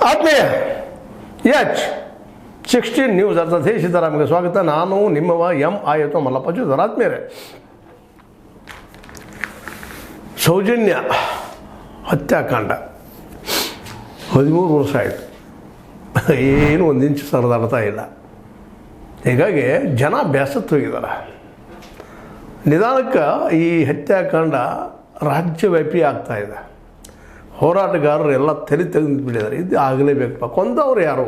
ಆತ್ಮೀಯ H16 news ಅರ್ಥಾತ್ ಸೀತಾರಾಮ್ಗೆ ಸ್ವಾಗತ. ನಾನು ನಿಮ್ಮವ M. ಮಲ್ಲಪ್ಪ ಚೂದರ್. ಆತ್ಮೀಯರೇ, ಸೌಜನ್ಯ ಹತ್ಯಾಕಾಂಡ 13 ವರ್ಷ ಆಯಿತು, ಏನು ಒಂದು ಇಂಚು ಸರದಾಡ್ತಾ ಇಲ್ಲ. ಹೀಗಾಗಿ ಜನ ಬೇಸತ್ತು ಹೋಗಿದ್ದಾರೆ. ನಿಧಾನಕ್ಕೆ ಈ ಹತ್ಯಾಕಾಂಡ ರಾಜ್ಯವ್ಯಾಪಿ ಆಗ್ತಾಯಿದೆ. ಹೋರಾಟಗಾರರು ಎಲ್ಲ ತಲೆ ತೆಗೆದುಬಿಟ್ಟಿದ್ದಾರೆ. ಇದು ಆಗಲೇಬೇಕಪ್ಪ, ಕೊಂದವರು ಯಾರು,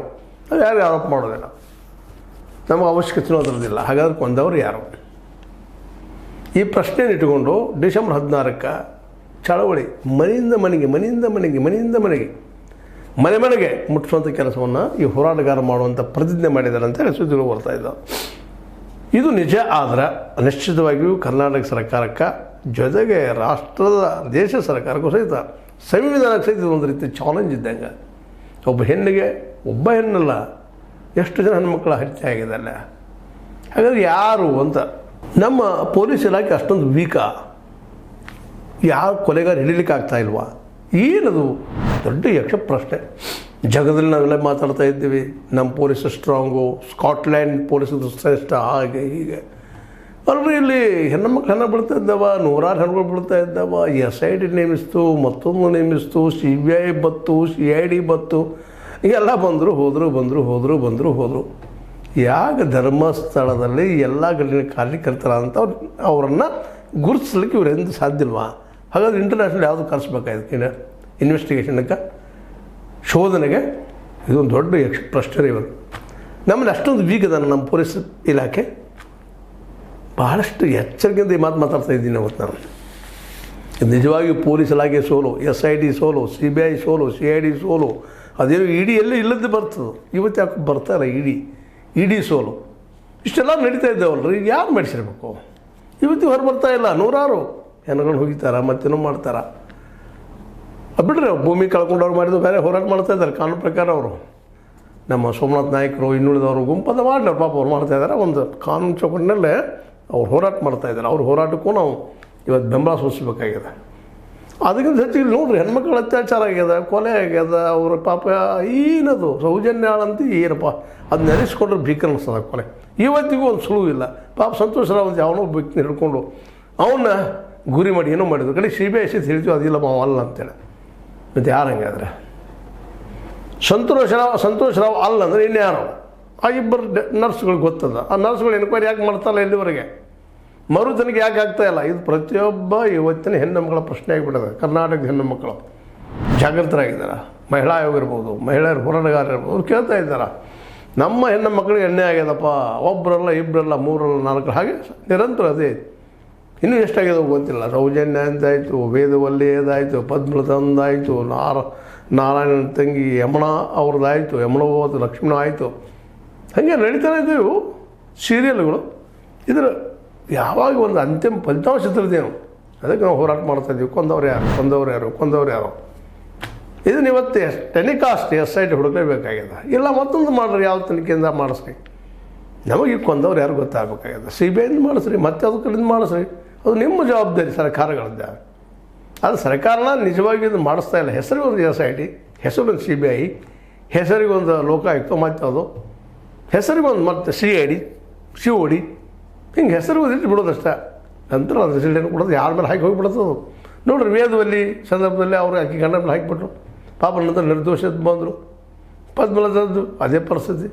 ನಾವು ಯಾರು ಆರೋಪ ಮಾಡೋದಿಲ್ಲ, ನಮಗೆ ಅವಶ್ಯಕತೆ ಅದರದಿಲ್ಲ. ಹಾಗಾದ್ರೆ ಕೊಂದವರು ಯಾರು? ಈ ಪ್ರಶ್ನೆಯನ್ನು ಇಟ್ಟುಕೊಂಡು ಡಿಸೆಂಬರ್ 16ಕ್ಕೆ ಚಳವಳಿ ಮನೆಯಿಂದ ಮನೆಗೆ ಮನೆ ಮನೆಗೆ ಮುಟ್ಟಿಸುವಂಥ ಕೆಲಸವನ್ನು ಈ ಹೋರಾಟಗಾರ ಮಾಡುವಂಥ ಪ್ರತಿಜ್ಞೆ ಮಾಡಿದ್ದಾರೆ ಅಂತ ಹೇಳಿ ಸುದ್ದಿಗಳು ಬರ್ತಾ ಇದ್ದಾವೆ. ಇದು ನಿಜ ಆದರೆ ನಿಶ್ಚಿತವಾಗಿಯೂ ಕರ್ನಾಟಕ ಸರ್ಕಾರಕ್ಕೆ, ಜೊತೆಗೆ ರಾಷ್ಟ್ರದ ದೇಶ ಸರ್ಕಾರಕ್ಕೂ ಸಹಿತ, ಸಂವಿಧಾನಕ್ಕೆ ಸಹಿತ ಒಂದು ರೀತಿ ಚಾಲೆಂಜ್ ಇದ್ದಂಗೆ. ಒಬ್ಬ ಹೆಣ್ಣಲ್ಲ, ಎಷ್ಟು ಜನ ಹೆಣ್ಮಕ್ಳ ಹತ್ಯೆ ಆಗಿದೆ ಅಲ್ಲ. ಹಾಗಾದ್ರೆ ಯಾರು ಅಂತ ನಮ್ಮ ಪೊಲೀಸ್ ಇಲಾಖೆ ಅಷ್ಟೊಂದು ವೀಕಾ? ಯಾರು ಕೊಲೆಗಾರ ಹಿಡಿಲಿಕ್ಕೆ ಆಗ್ತಾ ಇಲ್ವಾ? ಏನದು ದೊಡ್ಡ ಯಕ್ಷ ಪ್ರಶ್ನೆ. ಜಗದಲ್ಲಿ ನಾವೆಲ್ಲ ಮಾತಾಡ್ತಾ ಇದ್ದೀವಿ, ನಮ್ಮ ಪೊಲೀಸ್ ಸ್ಟ್ರಾಂಗು, ಸ್ಕಾಟ್ಲ್ಯಾಂಡ್ ಪೊಲೀಸರು ಶ್ರೇಷ್ಠ, ಹಾಗೆ ಹೀಗೆ. ಅಲ್ರಿ, ಇಲ್ಲಿ ಹೆಣ್ಣುಮಕ್ಳು ಹೆಣ್ಣು ಬೀಳ್ತಾ ಇದ್ದಾವ, ನೂರಾರು ಹೆಣ್ಣುಗಳು ಬೀಳ್ತಾ ಇದ್ದಾವ. SIT ನೇಮಿಸ್ತು, ಮತ್ತೊಂದು ನೇಮಿಸ್ತು, CBI ಬತ್ತು, CID ಬತ್ತು, ಎಲ್ಲ ಬಂದರು ಹೋದರು. ಯಾಕೆ ಧರ್ಮಸ್ಥಳದಲ್ಲಿ ಎಲ್ಲ ಗಲ್ಲಿನ ಕಾರ್ಯಕರ್ತರಂತ ಅವರನ್ನು ಗುರುತಿಸ್ಲಿಕ್ಕೆ ಇವರೆಂದು ಸಾಧ್ಯಲ್ವಾ? ಹಾಗಾದ್ರೆ ಇಂಟರ್ನ್ಯಾಷನಲ್ ಯಾವುದು ಕರೆಸ್ಬೇಕಾಯ್ತು ಇನ್ವೆಸ್ಟಿಗೇಷನ್ಗೆ, ಶೋಧನೆಗೆ? ಇದೊಂದು ದೊಡ್ಡ ಪ್ರಶ್ನೆ. ಇವತ್ತು ನಮ್ಮಲ್ಲಿ ಅಷ್ಟೊಂದು ವೀಕ್ ಅದ ನಮ್ಮ ಪೊಲೀಸ್ ಇಲಾಖೆ. ಬಹಳಷ್ಟು ಎಚ್ಚರಿಕೆಯಿಂದ ಈ ಮಾತಾಡ್ತಾ ಇದ್ದೀನಿ ಅವತ್ತು ನಾನು. ನಿಜವಾಗಿಯೂ ಪೊಲೀಸ್ ಇಲಾಖೆ ಸೋಲು, SIT ಸೋಲು, CBI ಸೋಲು, CID ಸೋಲು, ಅದೇನು ED ಎಲ್ಲಿ ಇಲ್ಲದ್ದು ಬರ್ತದೆ. ಇವತ್ತು ಯಾಕೆ ಬರ್ತಾರೆ ED ಸೋಲು? ಇಷ್ಟೆಲ್ಲ ನಡೀತಾ ಇದ್ದಾವಲ್ರಿ, ಯಾರು ಮಾಡಿಸಿರ್ಬೇಕು? ಇವತ್ತು ಹೊರ ಬರ್ತಾ ಇಲ್ಲ. ನೂರಾರು ಹೆಣ್ಣುಗಳು ಹೋಗಿತಾರೆ, ಮತ್ತೇನೋ ಮಾಡ್ತಾರೆ. ಬಿಡ್ರಿ, ಭೂಮಿ ಕಳ್ಕೊಂಡವ್ರು ಮಾಡಿದ್ರು ಬೇರೆ ಹೋರಾಟ ಮಾಡ್ತಾ ಇದ್ದಾರೆ ಕಾನೂನು ಪ್ರಕಾರ. ಅವರು ನಮ್ಮ ಸೋಮನಾಥ್ ನಾಯಕರು, ಇನ್ನುಳಿದವರು ಗುಂಪದ ಮಾಡ್ಲವ್ರು, ಪಾಪ ಅವ್ರು ಮಾಡ್ತಾಯಿದ್ದಾರೆ. ಒಂದು ಕಾನೂನು ಚೌಕಟ್ಟಿನಲ್ಲೇ ಅವ್ರು ಹೋರಾಟ ಮಾಡ್ತಾಯಿದ್ದಾರೆ. ಅವ್ರ ಹೋರಾಟಕ್ಕೂ ನಾವು ಇವತ್ತು ಬೆಂಬಲ ಸೂಚಿಸಬೇಕಾಗಿದೆ. ಅದಕ್ಕಿಂತ ಹೆಚ್ಚಿಗೆ ನೋಡ್ರಿ, ಹೆಣ್ಮಕ್ಳು ಅತ್ಯಾಚಾರ ಆಗ್ಯದ, ಕೊಲೆ ಆಗ್ಯದ. ಅವ್ರ ಪಾಪ ಏನದು ಸೌಜನ್ಯಾಳಂತ ಏನಪ್ಪ, ಅದು ನೆನೆಸ್ಕೊಂಡ್ರೆ ಭೀಕರ ಅನಿಸ್ತದ ಕೊಲೆ. ಇವತ್ತಿಗೂ ಒಂದು ಸುಳುವು ಇಲ್ಲ. ಪಾಪ ಸಂತೋಷ್ ರಾವ್ ಅಂತ ಯಾವನೋ ವ್ಯಕ್ತಿ ಹಿಡ್ಕೊಂಡು ಅವನ್ನ ಗುರಿ ಮಾಡಿ ಏನೋ ಮಾಡಿದ್ರು. ಕಡೆ CBI ಹೇಳ್ತೀವಿ, ಅದಿಲ್ಲ ಮಾವ ಅಲ್ಲ ಅಂತೇಳಿ. ಮತ್ತು ಯಾರು ಹಂಗಾದ್ರೆ? ಸಂತೋಷ್ ರಾವ್ ಅಲ್ಲ ಅಂದರೆ ಇನ್ಯಾರು? ಆ ಇಬ್ಬರು ನರ್ಸ್ಗಳು ಗೊತ್ತದ. ಆ ನರ್ಸ್ಗಳು ಎನ್ಕ್ವೈರಿ ಯಾಕೆ ಮಾಡ್ತಾರಲ್ಲ ಇಲ್ಲಿವರೆಗೆ? ತನಿಖೆ ಯಾಕೆ ಆಗ್ತಾಯಿಲ್ಲ? ಇದು ಪ್ರತಿಯೊಬ್ಬ ಇವತ್ತಿನ ಹೆಣ್ಣುಮಕ್ಕಳ ಪ್ರಶ್ನೆ ಆಗಿಬಿಟ್ಟದೆ. ಕರ್ನಾಟಕದ ಹೆಣ್ಣುಮಕ್ಕಳು ಜಾಗೃತರಾಗಿದ್ದಾರೆ. ಮಹಿಳಾ ಆಯೋಗ ಇರ್ಬೋದು, ಮಹಿಳೆಯರು ಹೋರಾಟಗಾರ ಇರ್ಬೋದು, ಅವ್ರು ಕೇಳ್ತಾ ಇದ್ದಾರೆ, ನಮ್ಮ ಹೆಣ್ಣು ಮಕ್ಕಳಿಗೆ ಎಣ್ಣೆ ಆಗ್ಯದಪ್ಪ, ಒಬ್ಬರಲ್ಲ, ಇಬ್ಬರಲ್ಲ, ಮೂರಲ್ಲ, ನಾಲ್ಕರ, ಹಾಗೆ ನಿರಂತರ ಅದೇ. ಇನ್ನೂ ಎಷ್ಟಾಗ್ಯದ ಗೊತ್ತಿಲ್ಲ. ಸೌಜನ್ಯ ಅಂತಾಯಿತು, ವೇದವಲ್ಲಿಯದಾಯಿತು, ಪದ್ಮಲತಂದಾಯಿತು, ನಾರಾಯಣನ ತಂಗಿ ಯಮುನಾ ಅವ್ರದ್ದಾಯಿತು, ಯಮುನೋದು ಲಕ್ಷ್ಮಣ ಆಯಿತು. ಹಾಗೆ ನಡೀತಾನೆ ಇದ್ದೀವಿ ಸೀರಿಯಲ್ಗಳು. ಇದರ ಯಾವಾಗ ಒಂದು ಅಂತಿಮ ಫಲಿತಾಂಶ ಸಿಗ್ತದೇನು? ಅದಕ್ಕೆ ನಾವು ಹೋರಾಟ ಮಾಡ್ತಾಯಿದ್ದೀವಿ. ಕೊಂದವ್ರು ಯಾರು? ಇದನ್ನು ಇವತ್ತು ಟೆಲಿಕಾಸ್ಟ್ SIT ಹುಡುಕಲೇಬೇಕಾಗ್ಯದ. ಇಲ್ಲ ಮತ್ತೊಂದು ಮಾಡ್ರಿ, ಯಾವ ತನಿಖೆಯಿಂದ ಮಾಡಿಸ್ರಿ. ನಮಗೆ ಈ ಕೊಂದವ್ರು ಯಾರು ಗೊತ್ತಾಗಬೇಕಾಗ್ಯದ. CBIಯಿಂದ ಮಾಡಿಸ್ರಿ, ಮತ್ತೆ ಅದು ಕಡೆಯಿಂದ ಮಾಡಿಸ್ರಿ. ಅದು ನಿಮ್ಮ ಜವಾಬ್ದಾರಿ, ಸರ್ಕಾರಗಳದ್ದ. ಅದು ಸರ್ಕಾರನ ನಿಜವಾಗಿ ಇದು ಮಾಡಿಸ್ತಾ ಇಲ್ಲ. ಹೆಸರಿಗೊಂದು SIT, ಹೆಸರಿಗೊಂದು CBI, ಹೆಸರಿಗೊಂದು ಲೋಕಾಯುಕ್ತ, ಮತ್ತು ಅದು ಹೆಸರಿಗೊಂದು ಮತ್ತು CID, COD, ಹಿಂಗೆ ಹೆಸರು ಓದಿಟ್ಟು ಬಿಡೋದಷ್ಟೇ. ನಂತರ ಅದು ರಿಸಲ್ಟೇನು ಕೊಡೋದು ಯಾರ ಮೇಲೆ ಹಾಕಿ ಹೋಗಿಬಿಡ್ತದು. ನೋಡಿರಿ, ವೇದವಲ್ಲಿ ಸಂದರ್ಭದಲ್ಲಿ ಅವರು ಆಕಿ ಗಂಡ ಮೇಲೆ ಹಾಕಿಬಿಟ್ರು. ಪಾಪ ನಂತರ ನಿರ್ದೋಷದ ಬಂದರು. ಪದ್ಮಲತದ್ದು ಅದೇ ಪರಿಸ್ಥಿತಿ.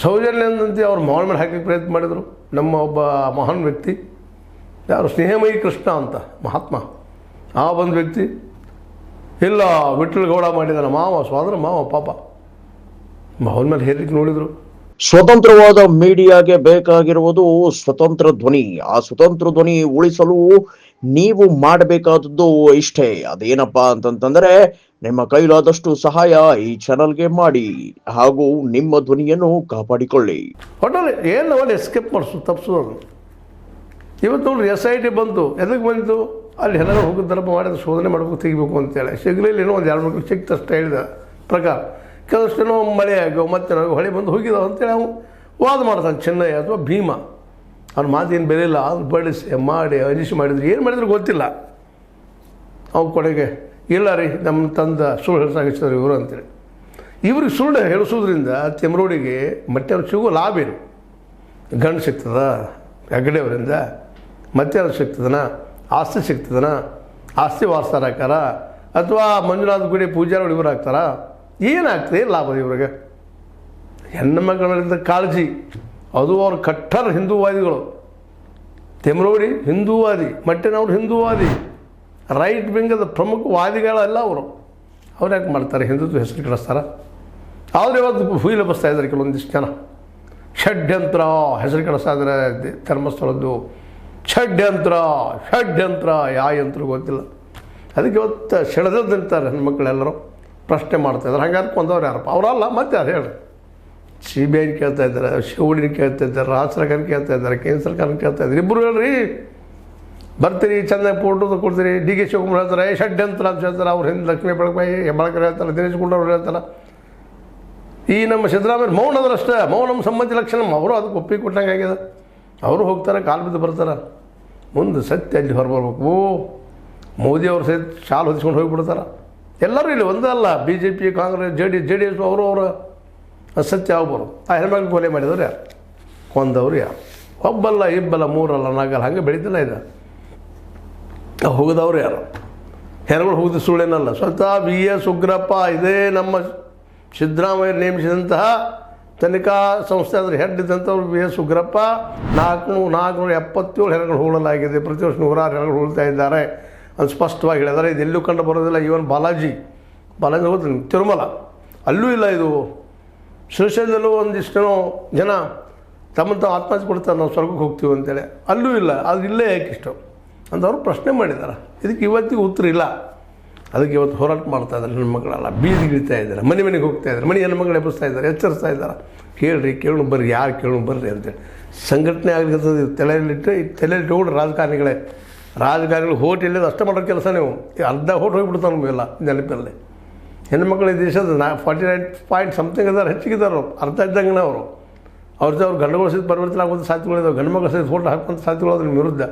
ಸೌಜನ್ಯಂದಂತೆ ಅವ್ರ ಮೌನ ಮೇಲೆ ಹಾಕಕ್ಕೆ ಪ್ರಯತ್ನ ಮಾಡಿದರು. ನಮ್ಮ ಒಬ್ಬ ಮಹಾನ್ ವ್ಯಕ್ತಿ, ಯಾರು ಸ್ನೇಹಮಯಿ ಕೃಷ್ಣ ಅಂತ ಮಹಾತ್ಮ, ಆ ಒಂದು ವ್ಯಕ್ತಿ ಇಲ್ಲ ವಿಠ್ಠಲಗೌಡ ಮಾಡಿದಾನೆ, ಸೋದರ ಮಾವ ಪಾಪ ಮೌನ ಮೇಲೆ ಹೇರಲಿಕ್ಕೆ ನೋಡಿದರು. ಸ್ವತಂತ್ರವಾದ ಮೀಡಿಯಾಗೆ ಬೇಕಾಗಿರುವುದು ಸ್ವತಂತ್ರ ಧ್ವನಿ. ಆ ಸ್ವತಂತ್ರ ಧ್ವನಿ ಉಳಿಸಲು ನೀವು ಮಾಡಬೇಕಾದದ್ದು ಇಷ್ಟೇ. ಅದೇನಪ್ಪಾ ಅಂತಂತಂದ್ರೆ, ನಿಮ್ಮ ಕೈಲಾದಷ್ಟು ಸಹಾಯ ಈ ಚಾನಲ್ಗೆ ಮಾಡಿ ಹಾಗೂ ನಿಮ್ಮ ಧ್ವನಿಯನ್ನು ಕಾಪಾಡಿಕೊಳ್ಳಿ. ಒಟ್ಟಲ್ಲಿ ಏನು ಅವನು ಎಸ್ಕೇಪ್ ತಪ್ಪಿಸೋದು. ಇವತ್ತು ನೋಡ್ರಿ, SIT ಬಂತು. ಎದಕ್ಕೆ ಬಂತು? ಅಲ್ಲಿ ಹೆಣ್ಣು ಹೋಗಿದ್ದಾರಪ್ಪ, ಮಾಡಿದ್ರೆ ಶೋಧನೆ ಮಾಡಬೇಕು, ತೆಗಿಬೇಕು ಅಂತೇಳಿ. ಸಿಗಲಿಲ್ಲ, ಏನೋ ಒಂದು 2 ಮಕ್ಕಳು ಸಿಕ್ತಷ್ಟು ಹೇಳಿದ ಪ್ರಕಾರ. ಕೆಲವಷ್ಟೇನೋ ಮಳೆ ಆಗೋ, ಮತ್ತೆ ಹೊಳೆ ಬಂದು ಹೋಗಿದಾವೆ ಅಂತೇಳಿ ಅವನು ವಾದ ಮಾಡ್ತಾನೆ. ಚೆನ್ನಯ್ಯ ಅಥವಾ ಭೀಮ, ಅವ್ನ ಮಾತೇನು ಬೆಲೆ ಇಲ್ಲ. ಅದು ಬಡಿಸಿ ಮಾಡಿ ಅಜಿಸಿ ಮಾಡಿದ್ರು, ಏನು ಮಾಡಿದ್ರು ಗೊತ್ತಿಲ್ಲ. ಅವ್ರ ಕೊನೆಗೆ ಇಲ್ಲ ರೀ, ನಮ್ಮ ತಂದ ಸುಳ್ಳು ಸಾಗಿಸಿದ್ರು ಇವರು ಅಂತೇಳಿ. ಇವ್ರಿಗೆ ಸುಳ್ಳು ಹೇಳಿಸೋದ್ರಿಂದ ತಿಮ್ರೋಡಿಗೆ ಮತ್ತೆ ಅವ್ರಿಗೆ ಸಿಗೋ ಲಾಭ ಏನು? ಗಂಡು ಸಿಗ್ತದ ಹೆಗ್ಗಡೆಯವರಿಂದ, ಮತ್ತೆ ಅವ್ರು ಸಿಗ್ತದನ, ಆಸ್ತಿ ಸಿಗ್ತದನ, ಆಸ್ತಿ ವಾರಸಾರ ಹಾಕಾರ, ಅಥವಾ ಮಂಜುನಾಥ ಗುಡಿ ಪೂಜಾರಿ ಇವ್ರು ಹಾಕ್ತಾರ? ಏನಾಗ್ತದೆ ಲಾಭ ಇವ್ರಿಗೆ? ಹೆಣ್ಣು ಮಕ್ಕಳಿಂದ ಕಾಳಜಿ, ಅದು ಅವ್ರ ಕಟ್ಟರ್ ಹಿಂದೂವಾದಿಗಳು. ತಿಮ್ರೋಡಿ ಹಿಂದೂವಾದಿ, ಮಟ್ಟಿನವ್ರು ಹಿಂದೂವಾದಿ, ರೈಟ್ ವಿಂಗದ ಪ್ರಮುಖ ವಾದಿಗಳೆಲ್ಲ ಅವರು. ಅವ್ರು ಯಾಕೆ ಮಾಡ್ತಾರೆ? ಹಿಂದುತ್ವ ಹೆಸರು ಕೆಡಿಸ್ತಾರೆ. ಆದರೆ ಇವತ್ತು ಹುಯಿಲು ಬಸ್ತಾ ಇದ್ದಾರೆ ಕೆಲವೊಂದಿಷ್ಟು ಜನ. ಷಡ್ಯಂತ್ರ ಹೆಸರು ಕೆಡಿಸ್ತಾ ಇದ್ದಾರೆ ಧರ್ಮಸ್ಥಳದ್ದು. ಷಡ್ಯಂತ್ರ ಷಡ್ಯಂತ್ರ ಯಾವ ಯಂತ್ರ ಗೊತ್ತಿಲ್ಲ. ಅದಕ್ಕೆ ಇವತ್ತು ಸೆಳೆದದ್ದು ನಿಂತಾರೆ ಹೆಣ್ಮಕ್ಳೆಲ್ಲರೂ ಪ್ರಶ್ನೆ ಮಾಡ್ತಾಯಿದ್ದಾರೆ. ಹಂಗಾರೆ ಕೊಂದವ್ರು ಯಾರಪ್ಪ? ಅವರಲ್ಲ, ಮತ್ತೆ ಯಾರು ಹೇಳಿ? CBI ಕೇಳ್ತಾ ಇದ್ದಾರೆ, ಶಿವಡಿನ ಕೇಳ್ತಾ ಇದ್ದಾರೆ, ರಾಜ್ಯ ಸರ್ಕಾರ ಕೇಳ್ತಾ ಇದ್ದಾರೆ, ಕೇಂದ್ರ ಸರ್ಕಾರ ಕೇಳ್ತಾ ಇದ್ದಾರೆ. ಇಬ್ಬರು ಹೇಳ್ರಿ, ಬರ್ತೀರಿ ಚೆನ್ನಾಗಿ ಫೋಟೋ ಕೊಡ್ತೀರಿ. DK ಶಿವಕುಮಾರ್ ಹೇಳ್ತಾರೆ ಷಡ್ಯಂತ್ರ ಅಂತ ಹೇಳ್ತಾರೆ. ಅವ್ರು ಹಿಂದೆ ಲಕ್ಷ್ಮೀ ಹೆಬ್ಬಾಳ್ಕರ್ ಹೇಳ್ತಾರೆ, ದಿನೇಶ್ ಗುಂಡೂರಾವ್ ಹೇಳ್ತಾರೆ. ಈ ನಮ್ಮ ಸಿದ್ದರಾಮಯ್ಯ ಮೌನದ್ರಷ್ಟೇ, ಮೌನಂ ಸಮ್ಮತಿ ಲಕ್ಷಣ. ಅವರು ಅದಕ್ಕೆ ಒಪ್ಪಿಗೆ ಕೊಟ್ಟಂಗೆ ಆಗಿದೆ. ಅವರು ಹೋಗ್ತಾರೆ, ಕಾಲು ಬಿದ್ದು ಬರ್ತಾರೆ. ಮುಂದೆ ಸತ್ಯ ಅಲ್ಲಿ ಹೊರಬರ್ಬೇಕು. ಮೋದಿಯವ್ರು ಸಹಿತ ಶಾಲು ಹೊದಿಸ್ಕೊಂಡು ಹೋಗಿಬಿಡ್ತಾರೆ. ಎಲ್ಲರೂ ಇಲ್ಲಿ ಒಂದೇ ಅಲ್ಲ, BJP, ಕಾಂಗ್ರೆಸ್, JDS ಅವರು ಸತ್ಯ ಯಾವ ಬರೋದು? ಆ ಹೆಣ್ಮಕ್ಳು ಕೊಲೆ ಮಾಡಿದವ್ರು ಯಾರು? ಕೊಂದವ್ರು ಯಾರು? ಒಬ್ಬಲ್ಲ, ಇಬ್ಬಲ್ಲ, ಮೂರಲ್ಲ, ನಾಲ್ಕಲ್ಲ, ಹಂಗೆ ಬೆಳೀತಿಲ್ಲ ಇದು. ಹೋಗಿದವ್ರು ಯಾರು? ಹೆಣ್ಗಳು ಹೋಗಿದ್ದು ಸುಳ್ಳೇನಲ್ಲ. ಸ್ವತಃ VS ಉಗ್ರಪ್ಪ, ಇದೇ ನಮ್ಮ ಸಿದ್ದರಾಮಯ್ಯ ನೇಮಿಸಿದಂತಹ ತನಿಖಾ ಸಂಸ್ಥೆ ಅಂದರೆ ಹೆಡ್ ಇದ್ದಂಥವ್ರು VS ಉಗ್ರಪ್ಪ 477 ಹೆಣಗಳು ಹೂಳಲಾಗಿದೆ. ಪ್ರತಿ ವರ್ಷ 106 ಹೆಣಗಳು ಹೂಳ್ತಾ ಇದ್ದಾರೆ ಅಂತ ಸ್ಪಷ್ಟವಾಗಿ ಹೇಳಿದ್ದಾರೆ. ಇದೆಲ್ಲೂ ಕಂಡು ಬರೋದಿಲ್ಲ. ಈವನ್ ಬಾಲಾಜಿ ಹೋಗ್ತೀನಿ, ತಿರುಮಲ ಅಲ್ಲೂ ಇಲ್ಲ. ಇದು ಶ್ರೀಶೈಲದಲ್ಲೂ ಒಂದಿಷ್ಟು ಜನ ತಮ್ಮಂತ ಆತ್ಮಹತ್ಯೆ ಕೊಡ್ತಾರೆ, ನಾವು ಸ್ವರ್ಗಕ್ಕೆ ಹೋಗ್ತೀವಿ ಅಂತೇಳಿ. ಅಲ್ಲೂ ಇಲ್ಲ. ಅದು ಇಲ್ಲೇ ಯಾಕೆ ಇಷ್ಟು ಅಂತ ಅವರು ಪ್ರಶ್ನೆ ಮಾಡಿದ್ದಾರೆ. ಇದಕ್ಕೆ ಇವತ್ತಿಗೆ ಉತ್ತರ ಇಲ್ಲ. ಅದಕ್ಕೆ ಇವತ್ತು ಹೋರಾಟ ಮಾಡ್ತಾ ಇದ್ದಾರೆ ಹೆಣ್ಮಕ್ಳೆಲ್ಲ. ಬೀದಿಗಿಳಿತಾ ಇದ್ದಾರೆ, ಮನೆಗೆ ಹೋಗ್ತಾ ಇದ್ದಾರೆ, ಮನೆ ಹೆಣ್ಮಕ್ಳು ಎಬ್ಬಿಸ್ತಾ ಇದ್ದಾರೆ, ಎಚ್ಚರಿಸ್ತಾ ಇದ್ದಾರೆ. ಕೇಳ್ರಿ, ಕೇಳೋಣ ಬರ್ರಿ, ಯಾರು ಕೇಳೋಣ ಬರ್ರಿ ಅಂತೇಳಿ ಸಂಘಟನೆ ಆಗ್ಲಿಕ್ಕೆ ತಲೆಯಲ್ಲಿ ರಾಜಕಾರಣಿಗಳು ಹೋಟ್ ಇಲ್ಲದ ಅಷ್ಟೇ ಮಾಡೋ ಕೆಲಸ. ನೀವು ಅರ್ಧ ಹೋಟ್ ಹೋಗಿಬಿಡ್ತಾವೆ ನಮಗೆಲ್ಲ ನೆನಪಲ್ಲಿ. ಹೆಣ್ಮಕ್ಳು ಈ ದೇಶದ 49 ಸಮಥಿಂಗ್ ಇದ್ದಾರೆ, ಹೆಚ್ಚಿಗಿದ್ದಾರೆ. ಅರ್ಥ ಇದ್ದಂಗೆ ಅವರು ಗಂಡುಗಳ ಸಹಿತ ಪರಿವರ್ತನೆ ಆಗುವಂಥ ಸಾಧ್ಯತೆಗಳಿದ್ದಾವೆ. ಗಂಡು ಮಕ್ಕಳ ಸಹಿತ ಫೋಟೋ ಹಾಕುವಂಥ ಸಾಧ್ಯತೆಗಳು ಅದ್ರ ವಿರುದ್ಧ.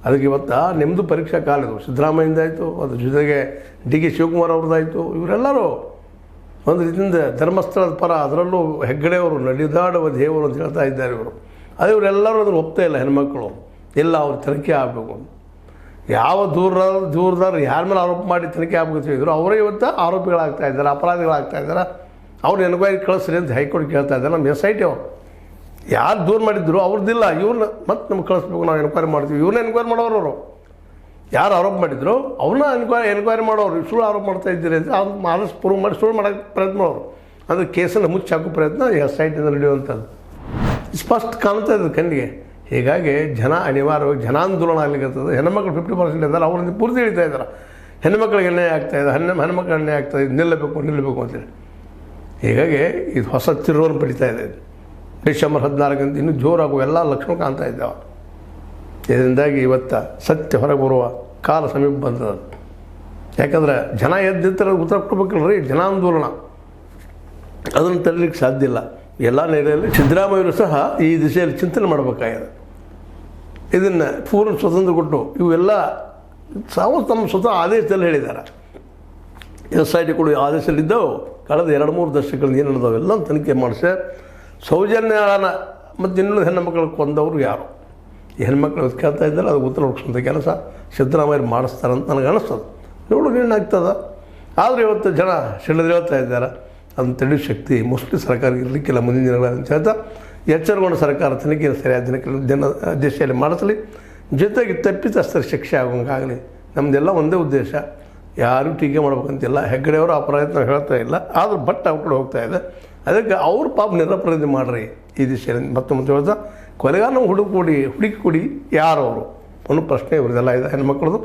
ಅದಕ್ಕೆ ಇವತ್ತು ನಿಮ್ಮದು ಪರೀಕ್ಷಾ ಕಾಲ ಇದು. ಸಿದ್ದರಾಮಯ್ಯಂದಾಯಿತು, ಅದ್ರ ಜೊತೆಗೆ DK ಶಿವಕುಮಾರ್ ಅವ್ರದ್ದಾಯಿತು. ಇವರೆಲ್ಲರೂ ಒಂದು ರೀತಿಯಿಂದ ಧರ್ಮಸ್ಥಳದ ಪರ, ಅದರಲ್ಲೂ ಹೆಗ್ಗಡೆಯವರು ನಡೆದಾಡುವ ದೇವರು ಅಂತ ಹೇಳ್ತಾ ಇದ್ದಾರೆ ಇವರು. ಅದು ಇವರೆಲ್ಲರೂ ಅದನ್ನು ಒಪ್ತಾ ಇಲ್ಲ. ಹೆಣ್ಮಕ್ಳು ಎಲ್ಲ ಅವ್ರು ತನಿಖೆ ಆಗಬೇಕು. ಯಾವ ದೂರದಾರರು ಯಾರ ಮೇಲೆ ಆರೋಪ ಮಾಡಿ ತನಿಖೆ ಆಗಬೇಕು ಇದ್ರು ಅವರೇ ಇವತ್ತು ಆರೋಪಿಗಳಾಗ್ತಾ ಇದ್ದಾರೆ, ಅಪರಾಧಿಗಳಾಗ್ತಾ ಇದ್ದಾರೆ. ಅವ್ರು ಎನ್ಕ್ವೈರಿ ಕಳಿಸ್ರಿ ಅಂತ ಹೈಕೋರ್ಟ್ ಕೇಳ್ತಾ ಇದ್ದಾರೆ. ನಮ್ಮ SIT ಅವರು ಯಾರು ದೂರ ಮಾಡಿದ್ರು ಅವ್ರದ್ದಿಲ್ಲ, ಇವ್ರನ್ನ ಮತ್ತೆ ನಮ್ಗೆ ಕಳಿಸ್ಬೇಕು, ನಾವು ಎನ್ಕ್ವೈರಿ ಮಾಡ್ತೀವಿ. ಇವ್ರನ್ನ ಎನ್ಕ್ವೈರಿ ಮಾಡೋರು. ಅವರು ಯಾರು ಆರೋಪ ಮಾಡಿದ್ರು ಅವ್ರನ್ನ ಎನ್ಕ್ವೈರಿ ಮಾಡೋರು. ಸುಳ್ಳು ಆರೋಪ ಮಾಡ್ತಾ ಇದ್ದೀರಿ ಅಂತ ಅವ್ರು ಆದಷ್ಟು ಪ್ರೂವ್ ಮಾಡಿ ಸುಳ್ಳು ಮಾಡೋಕ್ಕೆ ಪ್ರಯತ್ನ ಮಾಡೋರು. ಅಂದರೆ ಕೇಸನ್ನು ಮುಚ್ಚಾಕೋ ಪ್ರಯತ್ನ SITಯಿಂದ ನಡೆಯುವಂಥದ್ದು ಸ್ಪಷ್ಟ ಕಾಣ್ತಾ ಇದ್ದು ಕಣ್ಣಿಗೆ. ಹೀಗಾಗಿ ಜನ ಅನಿವಾರ್ಯವಾಗಿ ಜನಾಂದೋಲನ ಆಗ್ಲಿಕ್ಕತ್ತದೆ. ಹೆಣ್ಮಕ್ಳು 50% ಇದ್ದಾರೆ, ಅವ್ರಿಂದ ಪೂರ್ತಿ ಹಿಡಿತಾ ಇದ್ದಾರೆ. ಹೆಣ್ಮಕ್ಳಿಗೆ ಅನ್ಯಾಯ ಆಗ್ತಾಯಿದೆ, ಹೆಣ್ಮಕ್ಳಿಗೆ ಅನ್ಯಾಯ ಆಗ್ತಾಯಿದೆ, ನಿಲ್ಲಬೇಕು ಅಂತೇಳಿ. ಹೀಗಾಗಿ ಇದು ಹೊಸ ತಿರುವನ್ನು ಪಡಿತಾ ಇದೆ. ಡಿಸೆಂಬರ್ 14 ಇನ್ನೂ ಜೋರಾಗುವ ಎಲ್ಲ ಲಕ್ಷಣ ಕಾಣ್ತಾ ಇದ್ದಾವೆ. ಇದರಿಂದಾಗಿ ಇವತ್ತು ಸತ್ಯ ಹೊರಗೆ ಬರುವ ಕಾಲ ಸಮೀಪ ಬಂದದ. ಯಾಕಂದ್ರೆ ಜನ ಎದ್ದಿರ್ತಾರೆ, ಉತ್ತರ ಕೊಡ್ಬೇಕಲ್ರಿ. ಜನಾಂದೋಲನ ಅದನ್ನು ತರಲಿಕ್ಕೆ ಸಾಧ್ಯ ಇಲ್ಲ. ಎಲ್ಲ ನೆಲೆಯಲ್ಲಿ ಸಿದ್ದರಾಮಯ್ಯರು ಸಹ ಈ ದಿಶೆಯಲ್ಲಿ ಚಿಂತನೆ ಮಾಡಬೇಕಾಗಿದೆ. ಇದನ್ನು ಪೂರ್ಣ ಸ್ವತಂತ್ರ ಕೊಟ್ಟು ಇವೆಲ್ಲ ತಮ್ಮ ಸ್ವತಃ ಆದೇಶದಲ್ಲಿ ಹೇಳಿದ್ದಾರೆ. SIT ಕೂಡ ಆದೇಶದಲ್ಲಿದ್ದವು. ಕಳೆದ 2-3 ದಶಕಗಳಿಂದ ಏನು ನಡೆದವು ಎಲ್ಲ ತನಿಖೆ ಮಾಡಿಸಿ ಸೌಜನ್ಯನ ಮತ್ತು ಇನ್ನೊಂದು ಹೆಣ್ಣುಮಕ್ಕಳು ಕೊಂದವರು ಯಾರು, ಈ ಹೆಣ್ಮಕ್ಳು ಕೇಳ್ತಾ ಇದ್ದಾರೆ. ಅದು ಉತ್ತರ ಹುಡುಕಿಸುವಂಥ ಕೆಲಸ ಸಿದ್ದರಾಮಯ್ಯರು ಮಾಡಿಸ್ತಾರಂತ ನನಗೆ ಅನಿಸ್ತದೆ. ನೋಡೋಣ ಏನಾಗ್ತದೆ. ಆದರೆ ಇವತ್ತು ಜನ ಹೇಳ್ತಾ ಇದ್ದಾರೆ. ಅದನ್ನು ತಡೆಯುವ ಶಕ್ತಿ ಮೋಸ್ಟ್ಲಿ ಸರ್ಕಾರ ಇರಲಿಕ್ಕಿಲ್ಲ ಮುಂದಿನ ದಿನಗಳಲ್ಲಿ ಅಂತ ಹೇಳ್ತಾ ಎಚ್ಚರಗೊಂಡ ಸರ್ಕಾರ ತನಿಖೆ ಸರಿಯಾದ ದಿಶೆಯಲ್ಲಿ ಮಾಡಿಸಲಿ. ಜೊತೆಗೆ ತಪ್ಪಿತಸ್ಥರ ಶಿಕ್ಷೆ ಆಗೋಂಗಾಗಲಿ. ನಮ್ಮದೆಲ್ಲ ಒಂದೇ ಉದ್ದೇಶ. ಯಾರೂ ಟೀಕೆ ಮಾಡ್ಬೇಕಂತಿಲ್ಲ. ಹೆಗ್ಗಡೆಯವರು ಆ ಪ್ರಯತ್ನ ಹೇಳ್ತಾ ಇಲ್ಲ. ಆದರೂ ಬಟ್ ಅವ್ರ ಕಡೆ ಹೋಗ್ತಾ ಇದೆ. ಅದಕ್ಕೆ ಅವ್ರ ಪಾಪ ನಿರಪರಾಧಿ ಮಾಡಿರಿ ಈ ದಿಶೆಯಲ್ಲಿ. ಮತ್ತೆ ಹೇಳ್ತಾ ಕೊಲೆಗಾರನ ಹುಡುಕಿ ಕೊಡಿ ಯಾರು ಅವರು ಅನ್ನೋ ಪ್ರಶ್ನೆ ಇವ್ರದ್ದೆಲ್ಲ ಇದೆ. ಹೆಣ್ಮಕ್ಳದು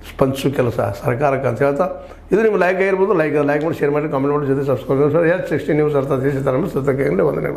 ಸ್ಪಂದಿಸೋ ಕೆಲಸ ಸರ್ಕಾರಕ್ಕೆ ಅಂತ ಹೇಳ್ತಾ ಇದು ನಿಮ್ಮ ಲೈಕ್ ಆಗಿರ್ಬೋದು. ಲೈಕ್ ಮಾಡಿ, ಶೇರ್ ಮಾಡಿ, ಕಾಮೆಂಟ್ ಮಾಡಿ, ಜೊತೆ ಸಬ್ಸ್ಕ್ರೈಬ್ ಮಾಡಿ. H60 ನ್ಯೂಸ್ ಅರ್ಥ ದೇಶ ಧರ್ಮ ಸತ್ಯಕ್ಕೆ ವಂದನೆಗಳು.